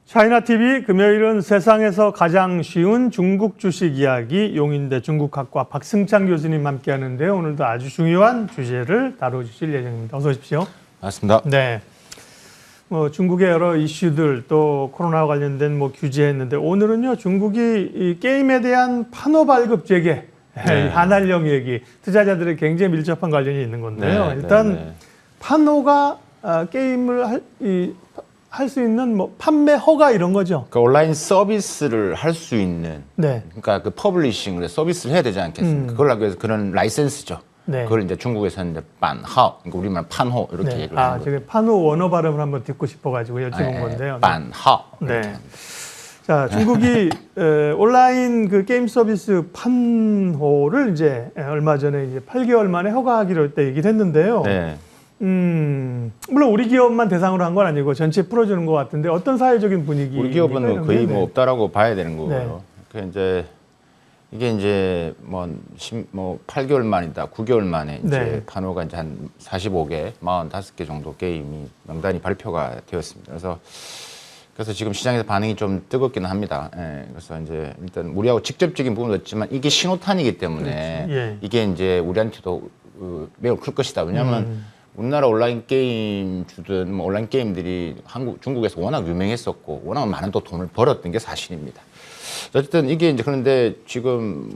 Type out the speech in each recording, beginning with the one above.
차이나TV 금요일은 세상에서 가장 쉬운 중국 주식 이야기 용인대 중국학과 박승창 교수님 함께 하는데요. 오늘도 아주 중요한 주제를 다뤄주실 예정입니다. 어서 오십시오. 맞습니다. 네. 중국의 여러 이슈들 또 코로나와 관련된 규제했는데 오늘은요 중국이 이 게임에 대한 판호 발급 재개, 한한령 얘기, 투자자들의 굉장히 밀접한 관련이 있는 건데요. 일단 판호가 게임을 할 수 있는 판매 허가 이런 거죠. 그러니까 온라인 서비스를 할 수 있는, 네. 그러니까 그 퍼블리싱을 서비스를 해야 되지 않겠습니까? 그걸 하기 위해서 그런 라이센스죠. 네. 그걸 이제 중국에서는 이제 판하오, 그러니까 우리말 판호 이렇게 얘기를 하는 거예요. 제가 판호 원어 발음을 한번 듣고 싶어가지고 여쭤본 건데요. 판하오. 네. 자, 중국이 온라인 그 게임 서비스 판호를 이제 얼마 전에 이제 8개월 만에 허가하기로 했다 얘기를 했는데요. 네. 물론 우리 기업만 대상으로 한 건 아니고 전체 풀어주는 것 같은데 어떤 사회적인 분위기? 우리 기업은 거의 없다라고 봐야 되는 거고요. 네. 그 이게 이제 8개월 만이다, 9개월 만에 이제 판호가 이제 한 45개, 45개 정도 게임이 명단이 발표가 되었습니다. 그래서 지금 시장에서 반응이 좀 뜨겁기는 합니다. 그래서 이제 일단 우리하고 직접적인 부분도 있지만 이게 신호탄이기 때문에 이게 이제 우리한테도 매우 클 것이다. 왜냐하면 우리나라 온라인 게임 주든 온라인 게임들이 중국에서 워낙 유명했었고 워낙 많은 또 돈을 벌었던 게 사실입니다. 어쨌든 이게 이제 그런데 지금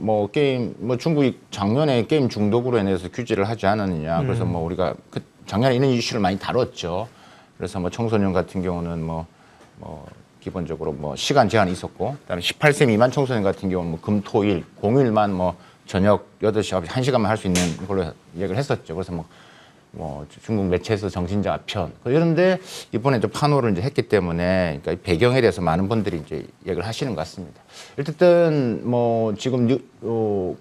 중국이 작년에 게임 중독으로 인해서 규제를 하지 않았느냐. 그래서 우리가 작년에 이런 이슈를 많이 다뤘죠. 그래서 청소년 같은 경우는 기본적으로 시간 제한이 있었고, 그다음에 18세 미만 청소년 같은 경우는 금, 토, 일, 공휴일만 저녁 8시, 9시, 1시간만 할 수 있는 걸로 얘기를 했었죠. 그래서 중국 매체에서 정신자 편 이런데 이번에 좀 판호를 이제 했기 때문에 그러니까 배경에 대해서 많은 분들이 이제 얘기를 하시는 것 같습니다. 어쨌든 지금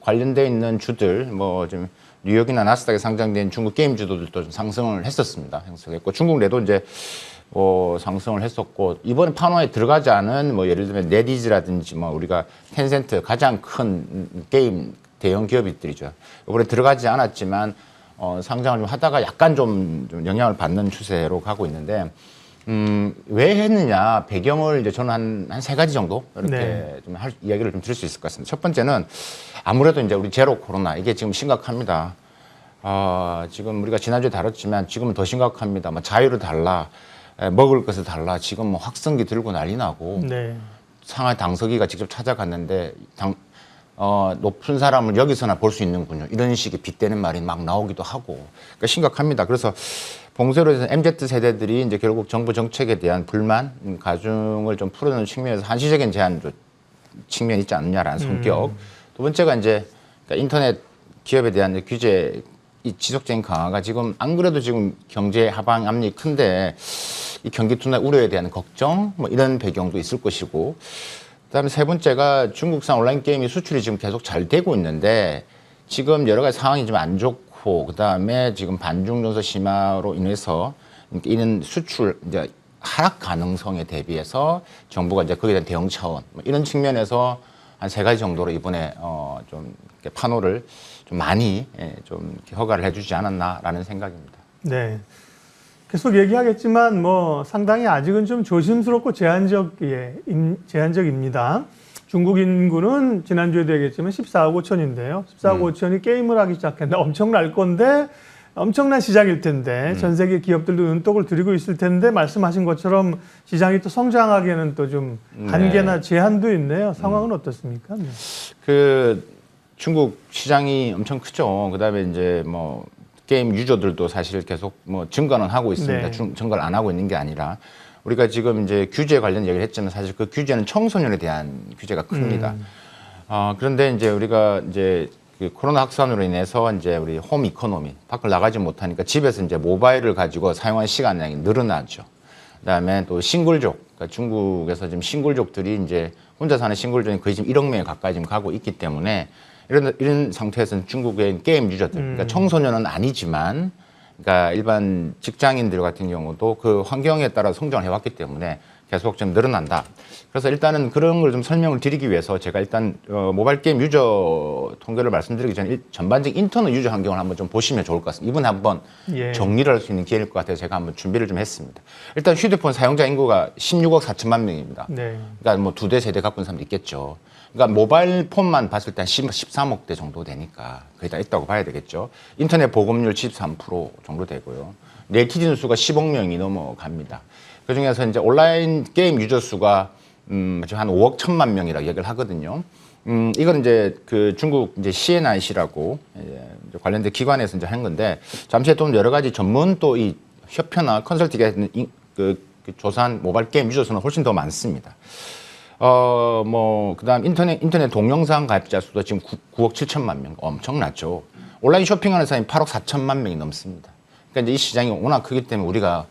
관련돼 있는 주들 지금 뉴욕이나 나스닥에 상장된 중국 게임 주도들도 좀 상승을 했었습니다. 상승했고 중국 내도 이제 상승을 했었고 이번에 판호에 들어가지 않은 예를 들면 네디즈라든지 우리가 텐센트 가장 큰 게임 대형 기업들이죠. 이번에 들어가지 않았지만 상장을 좀 하다가 약간 좀 영향을 받는 추세로 가고 있는데 왜 했느냐 배경을 이제 저는 한 세 가지 정도 이렇게 좀 이야기를 좀 드릴 수 있을 것 같습니다. 첫 번째는 아무래도 이제 우리 제로 코로나 이게 지금 심각합니다. 지금 우리가 지난주에 다뤘지만 지금은 더 심각합니다. 자유를 달라, 먹을 것을 달라. 지금 확성기 들고 난리 나고 상하이 당서기가 직접 찾아갔는데 높은 사람을 여기서나 볼 수 있는군요. 이런 식의 빗대는 말이 막 나오기도 하고. 그러니까 심각합니다. 그래서 봉쇄로 해서 MZ 세대들이 이제 결국 정부 정책에 대한 불만, 가중을 좀 풀어내는 측면에서 한시적인 제한 측면이 있지 않느냐라는 성격. 두 번째가 이제 그러니까 인터넷 기업에 대한 규제 이 지속적인 강화가 지금 안 그래도 지금 경제 하방 압력이 큰데 이 경기 둔화 우려에 대한 걱정 이런 배경도 있을 것이고. 그다음에 세 번째가 중국산 온라인 게임이 수출이 지금 계속 잘 되고 있는데 지금 여러 가지 상황이 좀 안 좋고 그다음에 지금 반중 전서 심화로 인해서 이런 수출 이제 하락 가능성에 대비해서 정부가 이제 거기에 대한 대응 차원 이런 측면에서 한 세 가지 정도로 이번에 좀 판호를 좀 많이 좀 허가를 해주지 않았나라는 생각입니다. 네. 계속 얘기하겠지만 상당히 아직은 좀 조심스럽고 제한적입니다. 중국 인구는 지난주에도 얘기했지만 14억 5천인데요. 14억 5천이 게임을 하기 시작했는데 엄청날 건데 엄청난 시장일 텐데 전 세계 기업들도 눈독을 들이고 있을 텐데 말씀하신 것처럼 시장이 또 성장하기에는 또 좀 한계나 제한도 있네요. 상황은 어떻습니까? 중국 시장이 엄청 크죠. 그다음에 이제 게임 유저들도 사실 계속 증가는 하고 있습니다. 증가를 안 하고 있는 게 아니라 우리가 지금 이제 규제 관련 얘기를 했지만 사실 그 규제는 청소년에 대한 규제가 큽니다. 그런데 이제 우리가 이제 그 코로나 확산으로 인해서 이제 우리 홈 이코노미 밖을 나가지 못하니까 집에서 이제 모바일을 가지고 사용하는 시간이 늘어나죠. 그다음에 또 싱글족, 그러니까 중국에서 지금 싱글족들이 이제 혼자 사는 싱글족이 거의 지금 1억 명에 가까이 지금 가고 있기 때문에 이런 상태에서는 중국의 게임 유저들, 그러니까 청소년은 아니지만, 그러니까 일반 직장인들 같은 경우도 그 환경에 따라 성장을 해왔기 때문에 계속 좀 늘어난다. 그래서 일단은 그런 걸 좀 설명을 드리기 위해서 제가 일단 모바일 게임 유저 통계를 말씀드리기 전에 전반적인 인터넷 유저 환경을 한번 좀 보시면 좋을 것 같습니다. 이번에 한번 예. 정리를 할 수 있는 기회일 것 같아서 제가 한번 준비를 좀 했습니다. 일단 휴대폰 사용자 인구가 16억 4천만 명입니다. 네. 그러니까 뭐 2대 세대 갖고 있는 사람도 있겠죠. 그러니까 모바일 폰만 봤을 때 한 13억 대 정도 되니까 거의 다 있다고 봐야 되겠죠. 인터넷 보급률 73% 정도 되고요. 네티즌 수가 10억 명이 넘어갑니다. 그 중에서 이제 온라인 게임 유저 수가 한 5억 1천만 명이라고 얘기를 하거든요. 이건 이제 그 중국 이제 CNIC라고 이제 관련된 기관에서 이제 한 건데 잠시 또 여러 가지 전문 또 이 협회나 컨설팅에 그 조사한 모바일 게임 유저 수는 훨씬 더 많습니다. 그다음 인터넷 동영상 가입자 수도 지금 9억 7천만 명, 엄청나죠. 온라인 쇼핑하는 사람이 8억 4천만 명이 넘습니다. 그러니까 이제 이 시장이 워낙 크기 때문에 우리가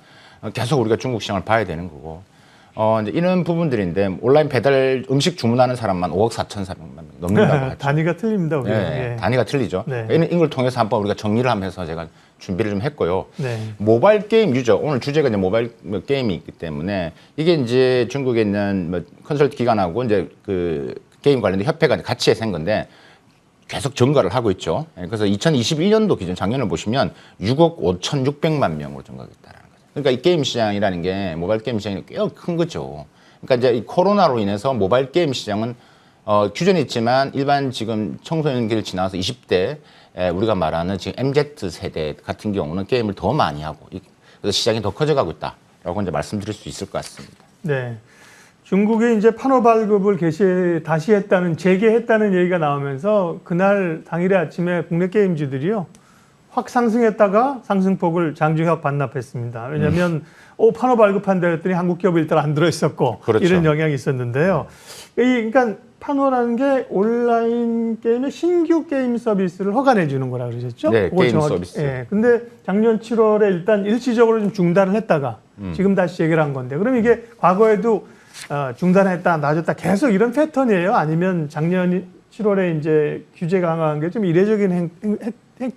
중국 시장을 봐야 되는 거고, 이제 이런 부분들인데 온라인 배달 음식 주문하는 사람만 5억 4,400만 명 넘는다고 하죠. 단위가 틀립니다. 우리가. 네, 예. 단위가 틀리죠. 네. 이걸 통해서 한번 우리가 정리를 하면서 제가 준비를 좀 했고요. 네. 모바일 게임 유저, 오늘 주제가 이제 모바일 게임이 있기 때문에 이게 이제 중국에 있는 뭐 컨설팅 기관하고 이제 그 게임 관련된 협회가 같이 해서 한 건데 계속 증가를 하고 있죠. 그래서 2021년도 기준 작년을 보시면 6억 5,600만 명으로 증가했다라는 거죠. 그러니까 이 게임 시장이라는 게 모바일 게임 시장이 꽤 큰 거죠. 그러니까 이제 이 코로나로 인해서 모바일 게임 시장은 규전이 있지만 일반 지금 청소년기를 지나서 20대 우리가 말하는 지금 MZ 세대 같은 경우는 게임을 더 많이 하고 그래서 시장이 더 커져가고 있다라고 이제 말씀드릴 수 있을 것 같습니다. 네. 중국이 이제 판호 발급을 다시 했다는 재개했다는 얘기가 나오면서 그날 당일의 아침에 국내 게임주들이요 확 상승했다가 상승폭을 장중에 반납했습니다. 왜냐하면 판호 발급한다 했더니 한국 기업이 일단 안 들어 있었고 그렇죠. 이런 영향이 있었는데요. 그러니까 판호라는 게 온라인 게임의 신규 게임 서비스를 허가내 주는 거라 그러셨죠? 네, 게임 서비스. 예. 근데 작년 7월에 일단 일시적으로 좀 중단을 했다가 지금 다시 재개를 한 건데 그럼 이게 과거에도 중단했다, 놔줬다 계속 이런 패턴이에요? 아니면 작년 7월에 이제 규제 강화한 게 좀 이례적인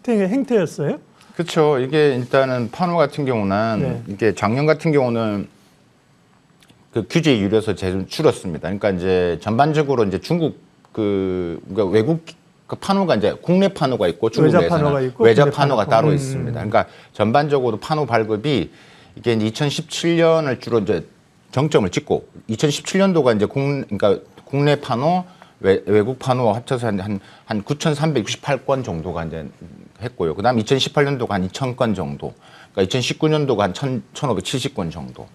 행태였어요? 그렇죠. 이게 일단은 판호 같은 경우는 네. 이게 작년 같은 경우는 그 규제 이유로서 좀 줄었습니다. 그러니까 이제 전반적으로 이제 중국 그러니까 외국 그 판호가 이제 국내 판호가 있고 중국 외자 판호가 내에서는 있고 외자 국내 판호가 판호. 따로 있습니다. 그러니까 전반적으로 판호 발급이 이게 이제 2017년을 주로 이제 정점을 찍고 2017년도가 이제 그러니까 국내 판호 외국 판호 합쳐서 한 9,368건 정도가 이제 했고요. 그다음 2018년도가 한 2,000건 정도. 그러니까 2019년도가 한 1,570건 정도.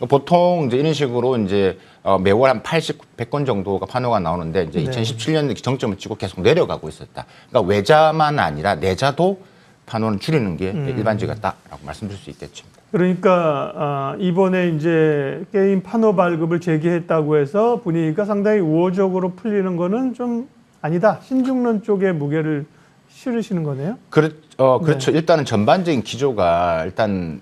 보통 이제 이런 식으로 이제 매월 한 80, 100건 정도가 판호가 나오는데 이제 네. 2017년 정점을 찍고 계속 내려가고 있었다. 그러니까 외자만 아니라 내자도 판호는 줄이는 게 일반적이었다라고 말씀드릴 수 있겠죠. 그러니까 이번에 이제 게임 판호 발급을 재개했다고 해서 분위기가 상당히 우호적으로 풀리는 거는 좀 아니다. 신중론 쪽에 무게를 실으시는 거네요. 그렇죠. 네. 일단은 전반적인 기조가 일단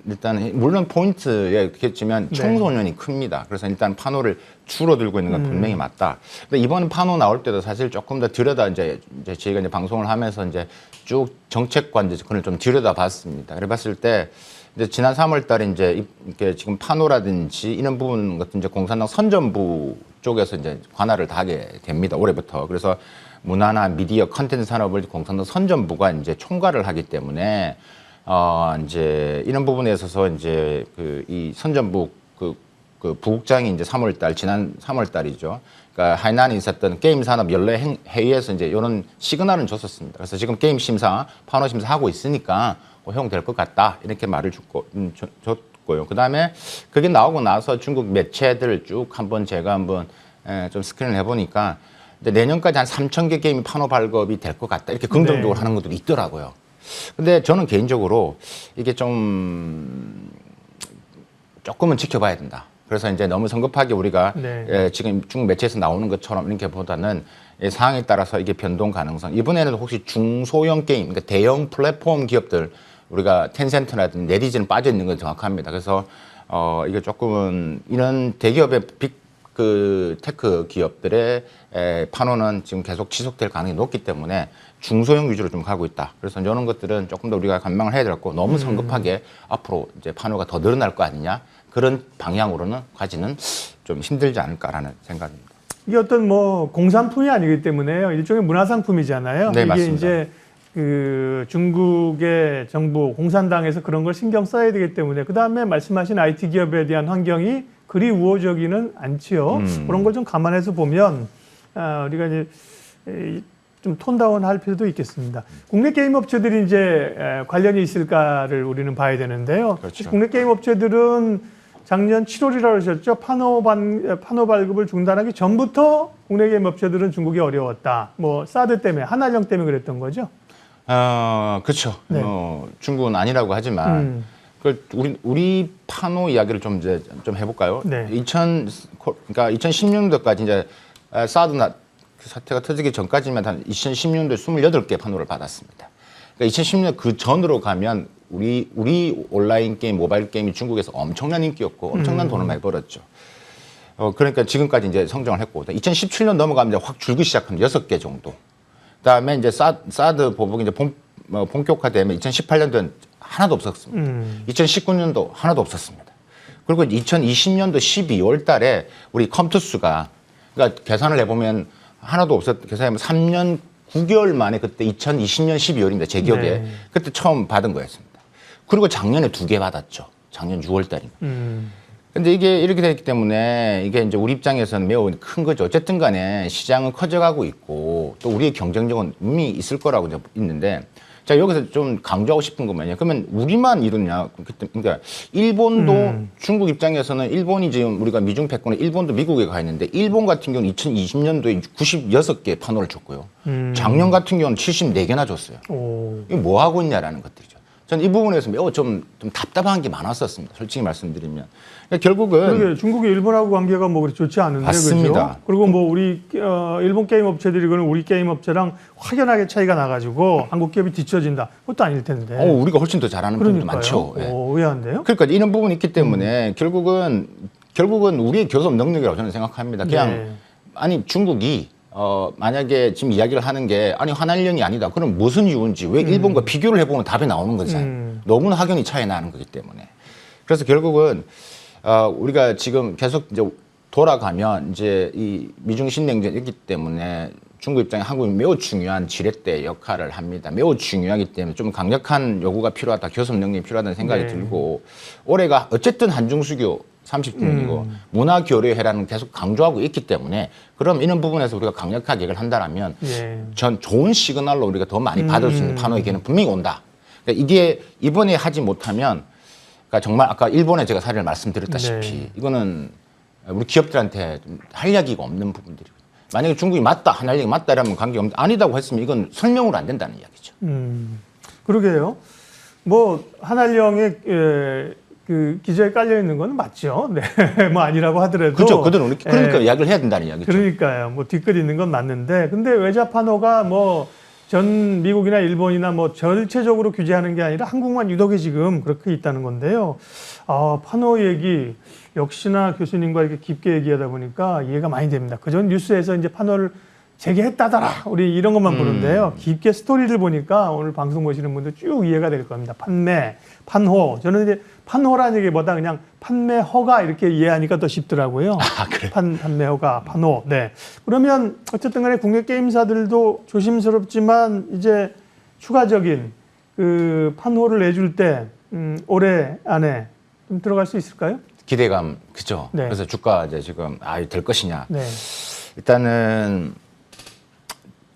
물론 포인트였겠지만 네. 청소년이 큽니다. 그래서 일단 판호를 줄어들고 있는 건 분명히 맞다. 근데 이번 판호 나올 때도 사실 조금 더 들여다 이제 저희가 이제 방송을 하면서 이제 쭉 정책과 이제 그걸 좀 들여다봤습니다. 그래봤을 때 이제 지난 3월달에 이제 이렇게 지금 판호라든지 이런 부분 같은 이제 공산당 선전부 쪽에서 이제 관할을 다 하게 됩니다. 올해부터. 그래서 문화나 미디어 컨텐츠 산업을 공산당 선전부가 이제 총괄을 하기 때문에 이제 이런 부분에 있어서 이제 그 이 선전부 그 부국장이 이제 지난 3월달이죠. 그러니까 하이난에 있었던 게임 산업 연례 회의에서 이제 이런 시그널은 줬었습니다. 그래서 지금 게임 심사, 판호 심사 하고 있으니까 허용될 것 같다 이렇게 말을 줬고요. 그 다음에 그게 나오고 나서 중국 매체들을 쭉 제가 한번 좀 스크린을 해보니까 이제 내년까지 한 3,000개 게임이 판호 발급이 될 것 같다 이렇게 긍정적으로 하는 것들이 있더라고요. 근데 저는 개인적으로 이게 조금은 지켜봐야 된다. 그래서 이제 너무 성급하게 우리가 지금 중국 매체에서 나오는 것처럼 이렇게 보다는 상황에 따라서 이게 변동 가능성. 이번에는 혹시 중소형 게임, 그러니까 대형 플랫폼 기업들 우리가 텐센트라든지 네티즌 빠져 있는 건 정확합니다. 그래서 이게 조금은 이런 대기업의 테크 기업들의 판호는 지금 계속 지속될 가능성이 높기 때문에 중소형 위주로 좀 가고 있다. 그래서 이런 것들은 조금 더 우리가 관망을 해야 되고 너무 성급하게 앞으로 이제 판호가 더 늘어날 거 아니냐 그런 방향으로는 가지는 좀 힘들지 않을까라는 생각입니다. 이게 어떤 뭐 공산품이 아니기 때문에요. 일종의 문화상품이잖아요. 네, 이게 맞습니다. 이제 그 중국의 정부 공산당에서 그런 걸 신경 써야 되기 때문에 그 다음에 말씀하신 IT 기업에 대한 환경이 그리 우호적이는 않지요. 그런 걸 좀 감안해서 보면 우리가 이제 좀 톤다운할 필요도 있겠습니다. 국내 게임 업체들이 이제 관련이 있을까를 우리는 봐야 되는데요. 그렇죠. 국내 게임 업체들은 작년 7월이라고 하셨죠. 판호 발급을 중단하기 전부터 국내 게임 업체들은 중국이 어려웠다. 뭐 사드 때문에, 한한령 때문에 그랬던 거죠. 그렇죠. 네. 중국은 아니라고 하지만 우리 판호 이야기를 좀 이제 좀 해볼까요? 네. 그러니까 2010년도까지 이제 사드 사태가 터지기 전까지만 한 2010년도에 28개 판호를 받았습니다. 그러니까 2010년 그 전으로 가면 우리 온라인 게임, 모바일 게임이 중국에서 엄청난 인기였고 엄청난 돈을 많이 벌었죠. 그러니까 지금까지 이제 성장을 했고 2017년 넘어가면 이제 확 줄기 시작합니다. 6개 정도. 그다음에 이제 사드 보복이 이제 본격화되면 2018년도엔 하나도 없었습니다. 2019년도 하나도 없었습니다. 그리고 2020년도 12월 달에 우리 컴투스가 그러니까 계산을 해보면 하나도 계산하면 3년 9개월 만에 그때 2020년 12월입니다. 제 기억에. 네. 그때 처음 받은 거였습니다. 그리고 작년에 2개 받았죠. 작년 6월 달인가. 근데 이게 이렇게 됐기 때문에 이게 이제 우리 입장에서는 매우 큰 거죠. 어쨌든 간에 시장은 커져가고 있고 또 우리의 경쟁력은 이미 있을 거라고 이제 있는데 자, 여기서 좀 강조하고 싶은 건 뭐냐. 그러면 우리만 이러냐. 그러니까 일본도 중국 입장에서는 일본이 지금 우리가 미중 패권에 일본도 미국에 가 있는데 일본 같은 경우는 2020년도에 96개 판호를 줬고요. 작년 같은 경우는 74개나 줬어요. 이게 뭐 하고 있냐라는 것들이죠. 저는 이 부분에서 매우 좀 답답한 게 많았었습니다. 솔직히 말씀드리면. 그러니까 결국은. 그러게 중국이 일본하고 관계가 뭐 그리 좋지 않은데. 맞습니다. 그렇죠? 그리고 뭐 우리, 일본 게임 업체들이거는 우리 게임 업체랑 확연하게 차이가 나가지고 한국 기업이 뒤처진다. 그것도 아닐 텐데. 우리가 훨씬 더 잘하는 부분도 많죠. 예. 의아한데요? 그러니까 이런 부분이 있기 때문에 결국은 우리의 교섭 능력이라고 저는 생각합니다. 그냥, 네. 아니, 중국이 만약에 지금 이야기를 하는 게 아니 한한령이 아니다. 그럼 무슨 이유인지 왜 일본과 비교를 해보면 답이 나오는 거잖아요. 너무나 확연히 차이 나는 거기 때문에. 그래서 결국은 우리가 지금 계속 이제 돌아가면 이제 이 미중 신냉전이 있기 때문에 중국 입장에 한국이 매우 중요한 지렛대 역할을 합니다. 매우 중요하기 때문에 좀 강력한 요구가 필요하다. 교섭 능력이 필요하다는 생각이 들고 올해가 어쨌든 한중수교 30주년이고 문화교류회라는 계속 강조하고 있기 때문에 그럼 이런 부분에서 우리가 강력하게 얘기를 한다면 전 좋은 시그널로 우리가 더 많이 받을 수 있는 판호의 기회는 분명히 온다. 그러니까 이게 이번에 하지 못하면 그러니까 정말 아까 일본에 제가 사례를 말씀드렸다시피 이거는 우리 기업들한테 할 이야기가 없는 부분들이고 만약에 중국이 맞다, 한한령이 맞다 이러면 관계없는데 아니다고 했으면 이건 설명으로 안 된다는 이야기죠. 그러게요. 뭐 한한령의 그 기저에 깔려 있는 건 맞죠. 네, 뭐 아니라고 하더라도. 그렇죠. 그들은 그러니까 이야기를 해야 된다는 이야기죠. 그러니까요. 뭐 뒷글 있는 건 맞는데, 근데 외자 판호가 뭐 전 미국이나 일본이나 뭐 전체적으로 규제하는 게 아니라 한국만 유독에 지금 그렇게 있다는 건데요. 판호 얘기 역시나 교수님과 이렇게 깊게 얘기하다 보니까 이해가 많이 됩니다. 그전 뉴스에서 이제 판호를 재개했다더라. 우리 이런 것만 보는데요. 깊게 스토리를 보니까 오늘 방송 보시는 분들 쭉 이해가 될 겁니다. 판매, 판호. 저는 이제 판호라는 얘기보다 그냥 판매허가 이렇게 이해하니까 더 쉽더라고요. 그래. 판매허가, 판호. 네. 그러면 어쨌든 간에 국내 게임사들도 조심스럽지만 이제 추가적인 그 판호를 내줄 때 올해 안에 좀 들어갈 수 있을까요? 기대감, 그죠. 네. 그래서 주가 이제 지금 될 것이냐. 네.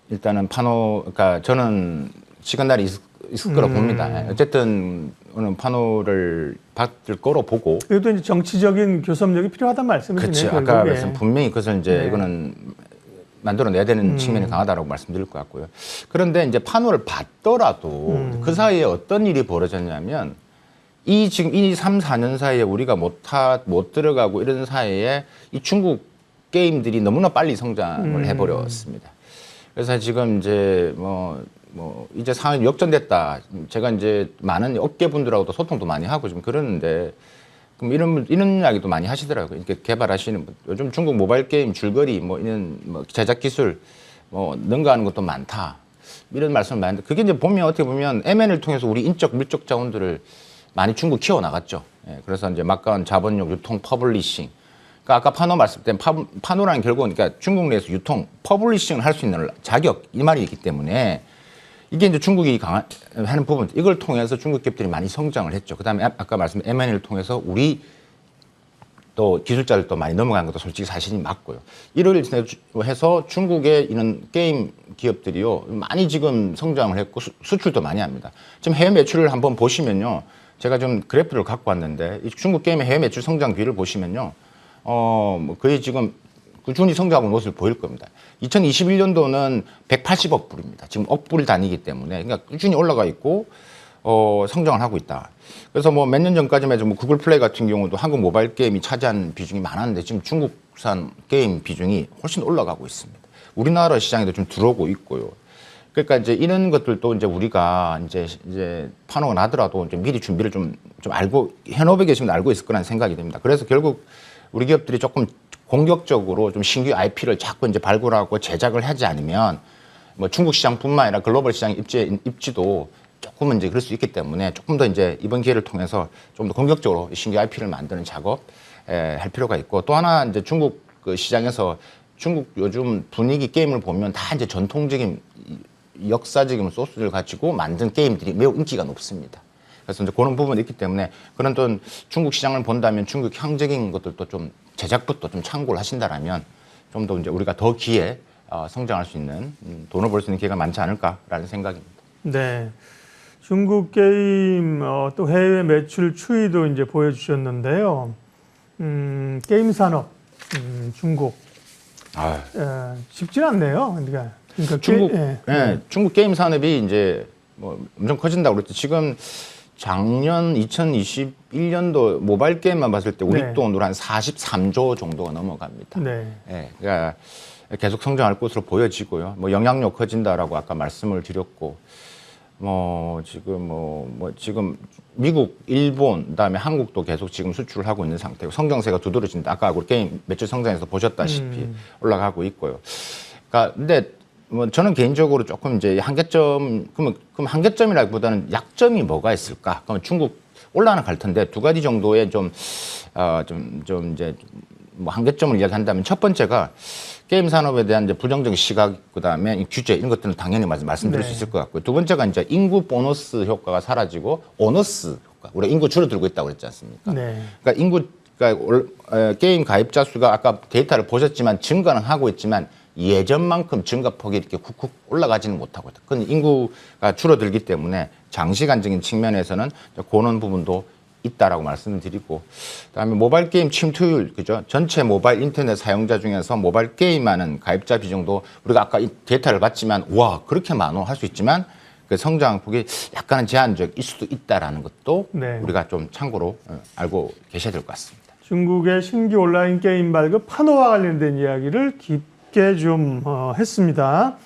일단은 판호, 그러니까 저는 시간 날이 있을 거라고 봅니다. 어쨌든 오늘 판호를 받을 거로 보고. 그래도 이제 정치적인 교섭력이 필요하다는 말씀이시네요. 그렇지. 아까 말씀 분명히 그것을 이제 이거는 만들어내야 되는 측면이 강하다라고 말씀드릴 것 같고요. 그런데 이제 판호를 받더라도 그 사이에 어떤 일이 벌어졌냐면 지금 이 3, 4년 사이에 우리가 못 들어가고 이런 사이에 이 중국 게임들이 너무나 빨리 성장을 해버렸습니다. 그래서 지금 이제 이제 상황이 역전됐다. 제가 이제 많은 업계분들하고도 소통도 많이 하고 좀 그러는데 그럼 이런 이야기도 많이 하시더라고요. 이렇게 개발하시는 분. 요즘 중국 모바일 게임 줄거리 이런 제작 기술 능가하는 것도 많다. 이런 말씀을 많이 했는데 그게 이제 보면 어떻게 보면 M&A를 통해서 우리 인적 물적 자원들을 많이 중국 키워 나갔죠. 그래서 이제 막강한 자본력, 유통, 퍼블리싱 그러니까 아까 파노 말씀 때 파노라는 결국은 그러니까 중국 내에서 유통, 퍼블리싱을 할 수 있는 자격 이 말이 있기 때문에 이게 이제 중국이 하는 부분 이걸 통해서 중국 기업들이 많이 성장을 했죠. 그다음에 아까 말씀드린 M&A를 통해서 우리 또 기술자를 또 많이 넘어간 것도 솔직히 사실이 맞고요. 이를 해서 중국의 이런 게임 기업들이요 많이 지금 성장을 했고 수출도 많이 합니다. 지금 해외 매출을 한번 보시면요, 제가 좀 그래프를 갖고 왔는데 이 중국 게임의 해외 매출 성장 비율을 보시면요, 뭐 거의 지금 꾸준히 성장하는 모습을 보일 겁니다. 2021년도는 180억 불입니다. 지금 억불 단위이기 때문에 그러니까 꾸준히 올라가 있고 성장을 하고 있다. 그래서 뭐 몇 년 전까지만 해도 뭐 구글 플레이 같은 경우도 한국 모바일 게임이 차지하는 비중이 많았는데 지금 중국산 게임 비중이 훨씬 올라가고 있습니다. 우리나라 시장에도 좀 들어오고 있고요. 그러니까 이제 이런 것들도 이제 우리가 이제 판호가 나더라도 이제 미리 준비를 좀 알고 현업에 계시면 알고 있을 거라는 생각이 듭니다. 그래서 결국 우리 기업들이 조금 공격적으로 좀 신규 IP를 자꾸 이제 발굴하고 제작을 하지 않으면 뭐 중국 시장뿐만 아니라 글로벌 시장 입지도 조금은 이제 그럴 수 있기 때문에 조금 더 이제 이번 기회를 통해서 좀 더 공격적으로 신규 IP를 만드는 작업 할 필요가 있고, 또 하나 이제 중국 그 시장에서 중국 요즘 분위기 게임을 보면 다 이제 전통적인 역사적인 소스를 가지고 만든 게임들이 매우 인기가 높습니다. 그래서 이제 그런 부분이 있기 때문에 그런 또 중국 시장을 본다면 중국 향적인 것들도 좀 제작부터 좀 참고를 하신다라면 좀 더 이제 우리가 더 기회 성장할 수 있는 돈을 벌 수 있는 기회가 많지 않을까라는 생각입니다. 네. 중국 게임 또 해외 매출 추이도 이제 보여주셨는데요. 게임 산업 중국 쉽지 않네요. 그러니까 중국 중국 게임 산업이 이제 뭐 엄청 커진다고 그랬죠. 지금 작년 2021년도 모바일 게임만 봤을 때 우리 네. 돈으로 한 43조 정도가 넘어갑니다. 네. 그러니까 계속 성장할 것으로 보여지고요. 뭐 영향력 커진다라고 아까 말씀을 드렸고, 뭐 지금 미국, 일본, 그다음에 한국도 계속 지금 수출을 하고 있는 상태고 성장세가 두드러진다. 아까 우리 게임 매출 성장에서 보셨다시피 올라가고 있고요. 그러니까 근데 뭐 저는 개인적으로 조금 이제 한계점, 그럼 한계점이라기보다는 약점이 뭐가 있을까? 그러면 중국 올라가는 갈 텐데 두 가지 정도의 좀 이제 뭐 한계점을 이야기한다면 첫 번째가 게임 산업에 대한 이제 부정적인 시각, 그다음에 규제 이런 것들은 당연히 말씀드릴 수 있을 것 같고요. 두 번째가 이제 인구 보너스 효과가 사라지고 오너스 효과. 우리가 인구 줄어들고 있다고 그랬지 않습니까? 네. 그러니까 게임 가입자 수가 아까 데이터를 보셨지만 증가는 하고 있지만 예전만큼 증가폭이 이렇게 쿡쿡 올라가지는 못하고 있다. 그건 인구가 줄어들기 때문에 장시간적인 측면에서는 그런 부분도 있다라고 말씀을 드리고, 그다음에 모바일 게임 침투율, 그죠? 전체 모바일 인터넷 사용자 중에서 모바일 게임하는 가입자 비중도 우리가 아까 이 데이터를 봤지만 와 그렇게 많어 할 수 있지만 그 성장폭이 약간은 제한적일 수도 있다라는 것도 네. 우리가 좀 참고로 알고 계셔야 될 것 같습니다. 중국의 신규 온라인 게임 발급 판호와 관련된 이야기를 깊게 좀 했습니다.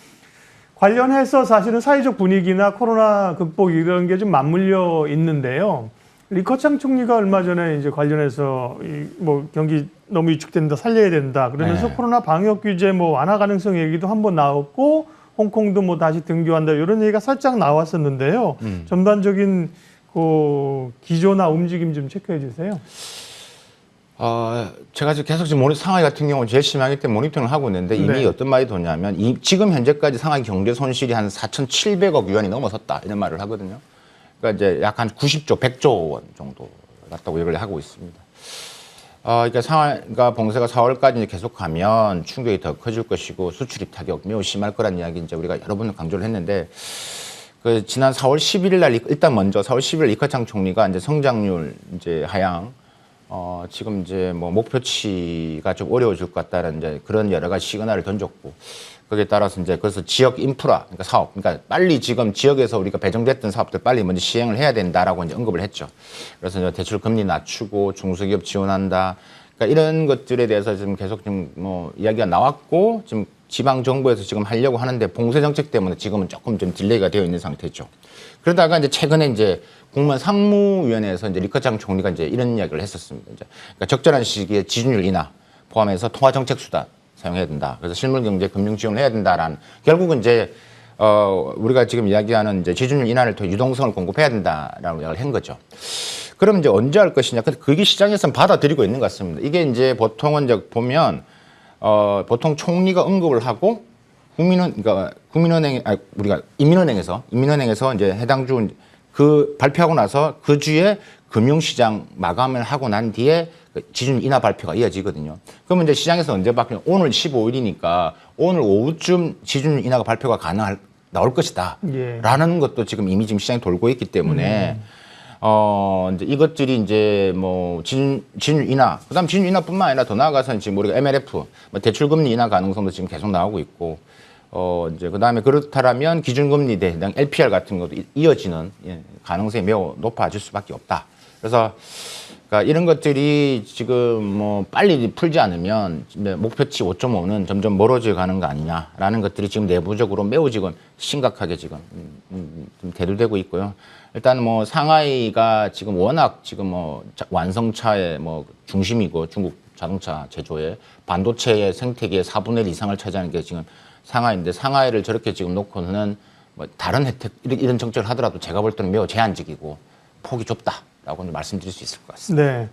관련해서 사실은 사회적 분위기나 코로나 극복 이런 게 좀 맞물려 있는데요. 리커창 총리가 얼마 전에 이제 관련해서 뭐 경기 너무 위축된다, 살려야 된다 그러면서 네. 코로나 방역 규제 뭐 완화 가능성 얘기도 한번 나왔고 홍콩도 뭐 다시 등교한다 이런 얘기가 살짝 나왔었는데요. 전반적인 그 기조나 움직임 좀 체크해 주세요. 제가 계속 지금 상하이 같은 경우 제일 심하기 때문에 모니터링을 하고 있는데 이미 네. 어떤 말이 도냐면 지금 현재까지 상하이 경제 손실이 한 4,700억 위안이 넘어섰다 이런 말을 하거든요. 그러니까 이제 약 한 90조, 100조 원 정도 같다고 얘기를 하고 있습니다. 그러니까 상하이가 봉쇄가 4월까지 계속 가면 충격이 더 커질 것이고 수출입 타격 매우 심할 거란 이야기 이제 우리가 여러 번 강조를 했는데 그 지난 4월 11일 날 일단 먼저 4월 11일 리커창 총리가 이제 성장률 이제 하향 지금 이제 뭐 목표치가 좀 어려워질 것 같다는 이제 그런 여러 가지 시그널을 던졌고 거기에 따라서 이제 그래서 지역 인프라 그러니까 사업 그러니까 빨리 지금 지역에서 우리가 배정됐던 사업들 빨리 먼저 시행을 해야 된다라고 이제 언급을 했죠. 그래서 이제 대출 금리 낮추고 중소기업 지원한다. 그러니까 이런 것들에 대해서 지금 계속 좀 뭐 이야기가 나왔고 지금 지방 정부에서 지금 하려고 하는데 봉쇄 정책 때문에 지금은 조금 좀 딜레이가 되어 있는 상태죠. 그러다가 이제 최근에 이제 국무원 상무위원회에서 이제 리커창 총리가 이제 이런 이야기를 했었습니다. 이제 그러니까 적절한 시기에 지준율 인하 포함해서 통화 정책 수단 사용해야 된다. 그래서 실물 경제 금융 지원을 해야 된다라는 결국은 이제 우리가 지금 이야기하는 이제 지준율 인하를 통해 유동성을 공급해야 된다라고 이야기를 한 거죠. 그러면 이제 언제 할 것이냐? 근데 그게 시장에서는 받아들이고 있는 것 같습니다. 이게 이제 보통은 이제 보면 보통 총리가 언급을 하고 그러니까 우리가 인민은행에서 이제 해당 주 그 발표하고 나서 그 주에 금융시장 마감을 하고 난 뒤에 지준 인하 발표가 이어지거든요. 그러면 이제 시장에서 언제 바뀌냐? 오늘 15일이니까 오늘 오후쯤 지준 인하가 발표가 나올 것이다. 예. 라는 것도 지금 이미 지금 시장에 돌고 있기 때문에 이제 이것들이 이제 뭐 지준 인하, 그다음 지준 인하뿐만 아니라 더 나아가서는 지금 우리가 MLF, 뭐 대출금리 인하 가능성도 지금 계속 나오고 있고, 이제 그다음에 그렇다라면 기준금리 대상 LPR 같은 것도 이어지는 가능성이 매우 높아질 수밖에 없다. 그래서 그러니까 이런 것들이 지금 뭐 빨리 풀지 않으면 목표치 5.5는 점점 멀어져 가는 거 아니냐라는 것들이 지금 내부적으로 매우 지금 심각하게 지금 좀 대두되고 있고요. 일단 뭐 상하이가 지금 워낙 지금 뭐 완성차의 뭐 중심이고 중국 자동차 제조의 반도체의 생태계의 4분의 1 이상을 차지하는 게 지금 상하이인데, 상하이를 저렇게 지금 놓고는 뭐 다른 혜택 이런 정책을 하더라도 제가 볼 때는 매우 제한적이고 폭이 좁다라고 말씀드릴 수 있을 것 같습니다. 네.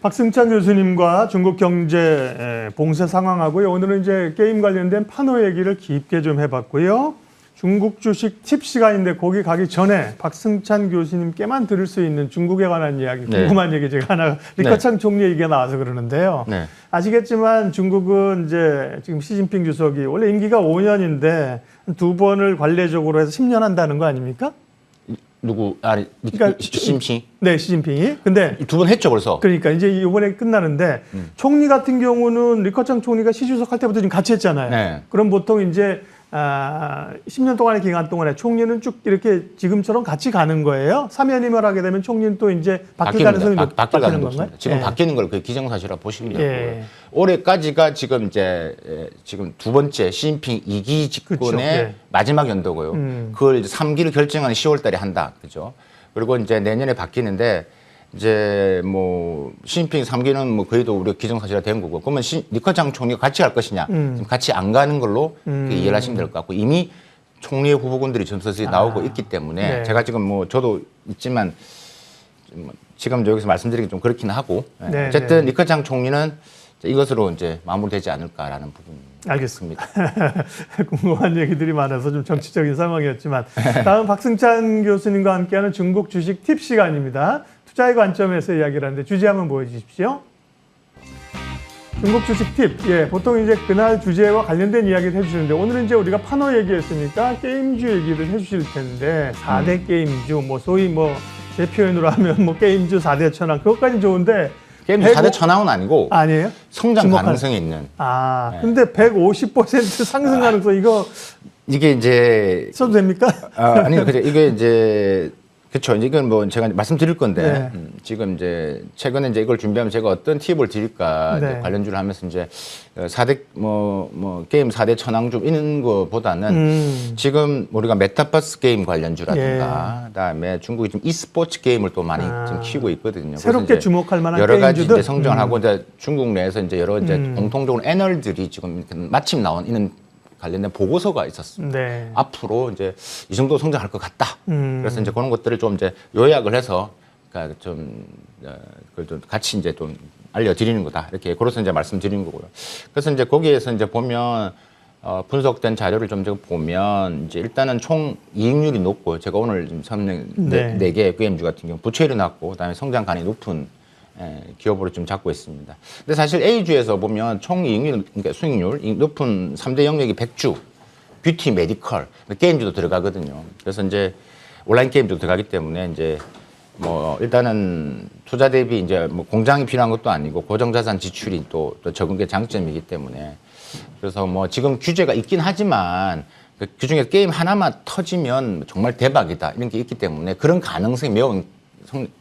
박승찬 교수님과 중국 경제 봉쇄 상황하고요. 오늘은 이제 게임 관련된 판호 얘기를 깊게 좀 해봤고요. 중국 주식 팁 시간인데 거기 가기 전에 박승찬 교수님께만 들을 수 있는 중국에 관한 이야기, 궁금한 얘기 제가 하나, 리커창 총리 얘기가 나와서 그러는데요. 아시겠지만 중국은 이제 지금 시진핑 주석이 원래 임기가 5년인데 두 번을 관례적으로 해서 10년 한다는 거 아닙니까? 누구? 그러니까 시진핑? 네, 시진핑이. 근데 두 번 했죠, 벌써. 그러니까 이제 이번에 끝나는데 총리 같은 경우는 리커창 총리가 시 주석 할 때부터 지금 같이 했잖아요. 네. 그럼 보통 이제 10년 동안의 기간 동안에 총리는 쭉 이렇게 지금처럼 같이 가는 거예요. 사면임을 하게 되면 총리는 또 이제 바뀔 가능성이 바뀌는 건가요? 지금 예. 바뀌는 걸 그 기정사실화 보시면 되고요. 예. 올해까지가 지금 이제 지금 두 번째 시진핑 2기 집권의 그렇죠. 예. 마지막 연도고요. 그걸 이제 3기를 결정하는 10월 달에 한다. 그죠? 그리고 이제 내년에 바뀌는데 이제 뭐 시진핑 3기는 뭐 거의도 우리가 기정사실화 된 거고, 그러면 리커창 총리가 같이 갈 것이냐? 지금 같이 안 가는 걸로 이해를 하시면 될 것 같고, 이미 총리의 후보군들이 좀 서서히 나오고 있기 때문에 제가 지금 뭐 저도 있지만 지금 여기서 말씀드리기 좀 그렇긴 하고, 어쨌든 리커창 총리는 이것으로 이제 마무리되지 않을까라는 부분입니다. 알겠습니다. 궁금한 얘기들이 많아서 좀 정치적인 상황이었지만, 다음 박승찬 교수님과 함께하는 중국 주식 팁 시간입니다. 투자의 관점에서 이야기를 하는데 주제 한번 보여주십시오. 중국 주식 팁. 예, 보통 이제 그날 주제와 관련된 이야기를 해주시는데, 오늘은 이제 우리가 판호 얘기했으니까 게임주 얘기를 해주실 텐데, 4대 게임주, 뭐 소위 뭐 제 표현으로 하면 뭐 게임주 4대 천왕, 그것까지 좋은데. 게임주 4대 천왕은 아니고. 아니에요? 성장 가능성이 있는. 근데 150% 상승 가능성, 이게 이제. 써도 됩니까? 아니요. 그죠. 이게 이제. 그렇죠. 이건 뭐 제가 말씀드릴 건데 지금 이제 최근에 이제 이걸 준비하면 제가 어떤 팁을 드릴까 이제 관련주를 하면서 이제 4대 뭐 게임 4대 천왕주 이런 거보다는 지금 우리가 메타버스 게임 관련주라든가 그다음에 중국이 좀 e스포츠 게임을 또 많이 좀 키우고 있거든요. 새롭게 주목할 만한 여러 가지 게임주들? 이제 성장을 하고 이제 중국 내에서 이제 여러 이제 공통적으로 애널들이 지금 마침 나온 이런 관련된 보고서가 있었습니다. 앞으로 이제 이 정도 성장할 것 같다. 그래서 이제 그런 것들을 좀 이제 요약을 해서 그러니까 좀 그걸 좀 같이 이제 좀 알려드리는 거다. 이렇게 그래서 이제 말씀드리는 거고요. 그래서 이제 거기에서 이제 보면 분석된 자료를 좀 보면 이제 일단은 총 이익률이 높고, 제가 오늘 지금 설명 4개 게임주 같은 경우 부채율이 낮고 그다음에 성장관이 높은 기업으로 좀 잡고 있습니다. 근데 사실 A주에서 보면 총 이익률, 그러니까 수익률 높은 3대 영역이 백주, 뷰티, 메디컬, 게임주도 들어가거든요. 그래서 이제 온라인 게임도 들어가기 때문에 이제 뭐 일단은 투자 대비 이제 뭐 공장이 필요한 것도 아니고 고정자산 지출이 또 적은 게 장점이기 때문에, 그래서 뭐 지금 규제가 있긴 하지만 그 중에 게임 하나만 터지면 정말 대박이다 이런 게 있기 때문에 그런 가능성이 매우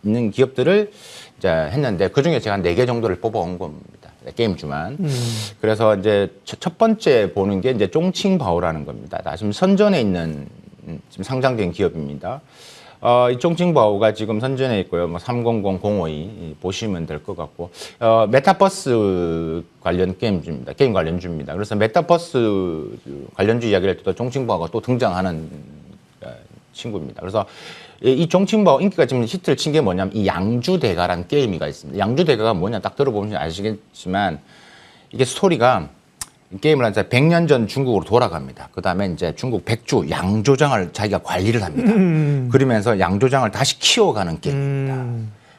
있는 기업들을 이제 했는데, 그 중에 제가 한 4개 정도를 뽑아온 겁니다. 게임주만. 그래서 이제 첫 번째 보는 게 이제 쫑칭바오라는 겁니다. 지금 선전에 있는 지금 상장된 기업입니다. 이 쫑칭바오가 지금 선전에 있고요. 뭐 300052 보시면 될 것 같고, 메타버스 관련 게임주입니다. 게임 관련주입니다. 그래서 메타버스 관련주 이야기를 할 때도 쫑칭바오가 또 등장하는 친구입니다. 그래서 이 종칭바오 인기가 지금 히트를 친 게 뭐냐면 이 양주대가라는 게임이가 있습니다. 양주대가가 뭐냐 딱 들어보면 아시겠지만 이게 스토리가 게임을 한 100년 전 중국으로 돌아갑니다. 그 다음에 이제 중국 백주 양조장을 자기가 관리를 합니다. 그러면서 양조장을 다시 키워가는 게임입니다.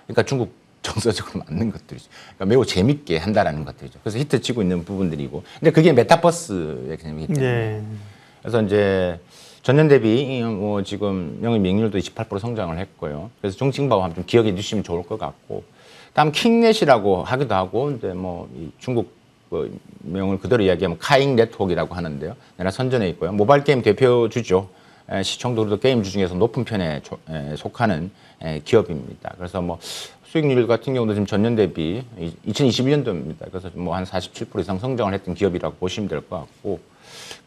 그러니까 중국 정서적으로 맞는 것들이죠. 그러니까 매우 재밌게 한다라는 것들이죠. 그래서 히트 치고 있는 부분들이고. 근데 그게 메타버스의 개념이기 때문에. 네. 그래서 이제 전년 대비 뭐 지금 영업 이익률도 28% 성장을 했고요. 그래서 종칭바오 한번 좀 기억해 주시면 좋을 것 같고. 다음 킹넷이라고 하기도 하고, 근데 뭐 이 중국 명을 그대로 이야기하면 카잉 네트워크라고 하는데요. 내가 선전해 있고요. 모바일 게임 대표주죠. 시청도도 게임주 중에서 높은 편에 속하는 기업입니다. 그래서 뭐 수익률 같은 경우도 지금 전년 대비 2021년도입니다. 그래서 뭐 한 47% 이상 성장을 했던 기업이라고 보시면 될 것 같고,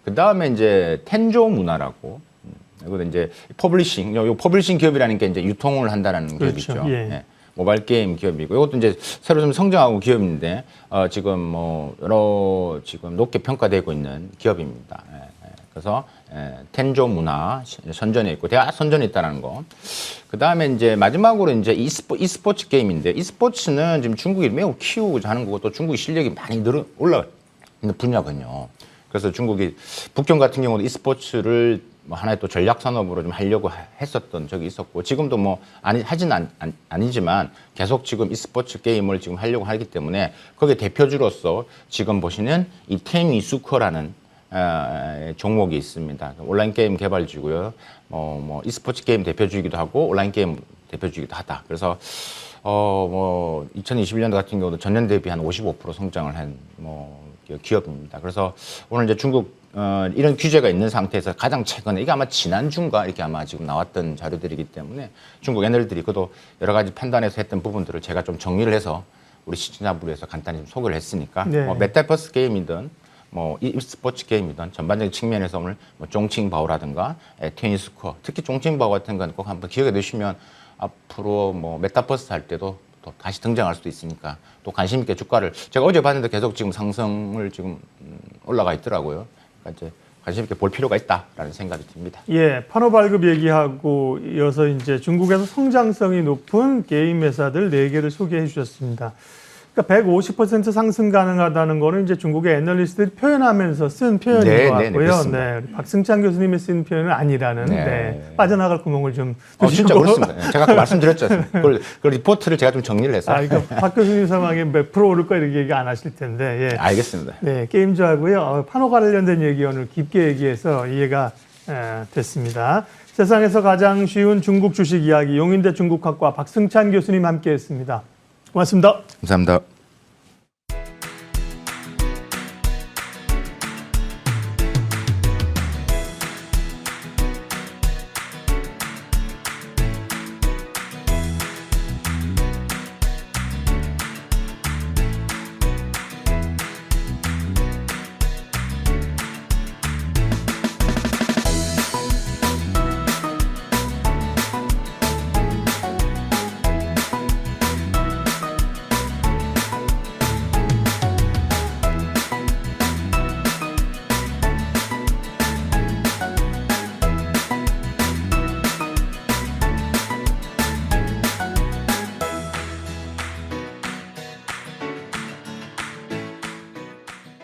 그 다음에 이제 텐조 문화라고, 이거 이제 퍼블리싱, 요 퍼블리싱 기업이라는 게 이제 유통을 한다는 그렇죠. 기업이죠. 예. 모바일 게임 기업이고, 이것도 이제 새로 좀 성장하고 기업인데, 지금 뭐 여러 지금 높게 평가되고 있는 기업입니다. 그래서 텐조 문화 선전에 있고 대학 선전에 있다는 거. 그 다음에 이제 마지막으로 이제 e스포츠 게임인데, e스포츠는 지금 중국이 매우 키우고자 하는 거고 또 중국의 실력이 많이 올라가 있는 분야거든요. 그래서 중국이 북경 같은 경우도 e스포츠를 뭐 하나의 또 전략 산업으로 좀 하려고 했었던 적이 있었고, 지금도 뭐 아니지만 계속 지금 e스포츠 게임을 지금 하려고 하기 때문에 거기에 대표주로서 지금 보시는 이 테니스코라는 종목이 있습니다. 온라인 게임 개발주고요. 뭐 e스포츠 게임 대표주이기도 하고 온라인 게임 대표주이기도 하다. 그래서 뭐 2021년도 같은 경우도 전년 대비 한 55% 성장을 한 뭐 기업입니다. 그래서 오늘 이제 중국 이런 규제가 있는 상태에서 가장 최근에 이게 아마 지난주인가 이렇게 아마 지금 나왔던 자료들이기 때문에 중국 애널들이 그도 여러 가지 판단해서 했던 부분들을 제가 좀 정리를 해서 우리 시청자분을 위해서 간단히 좀 소개를 했으니까 네. 뭐 메타버스 게임이든 뭐 e스포츠 게임이든 전반적인 측면에서 오늘 뭐 종칭바오라든가 테니스코어, 특히 종칭바오 같은 건 꼭 한번 기억해 두시면 앞으로 뭐 메타버스 할 때도 또 다시 등장할 수도 있으니까 또 관심 있게 주가를 제가 어제 봤는데 계속 지금 상승을 지금 올라가 있더라고요. 그러니까 이제 관심 있게 볼 필요가 있다라는 생각이 듭니다. 예, 판호 발급 얘기하고 이어서 이제 중국에서 성장성이 높은 게임 회사들 4개를 소개해 주셨습니다. 그러니까 150% 상승 가능하다는 거는 이제 중국의 애널리스트들이 표현하면서 쓴 표현인 것 같고요. 네, 박승찬 교수님이 쓴 표현은 아니라는 빠져나갈 구멍을 좀 두시고. 진짜 그렇습니다. 제가 아까 말씀드렸죠. 그 리포트를 제가 좀 정리를 해서. 그러니까 박 교수님 상황에 몇 프로 오를 거 이렇게 얘기 안 하실 텐데. 예. 알겠습니다. 네, 게임주하고요. 판호 관련된 얘기 오늘 깊게 얘기해서 이해가 됐습니다. 세상에서 가장 쉬운 중국 주식 이야기 용인대 중국학과 박승찬 교수님 함께했습니다. 고맙습니다. 감사합니다.